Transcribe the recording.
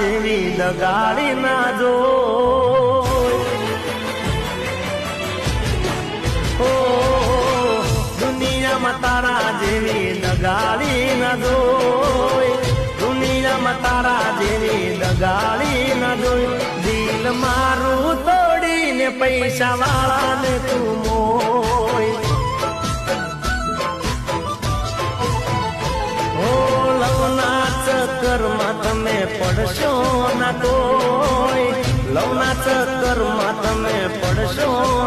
જેવી દગાડી ના જો દુનિયામાં તારા જેવી દગાડી ના જોઈ દુનિયામાં તારા જેવી દગાડી ના જોઈ દિલ મારું તોડીને પૈસા વાળાને તું મોય લવના ચક્કરમાં તમે પડશો ના કોઈ લવના ચક્કરમાં તમે પડશો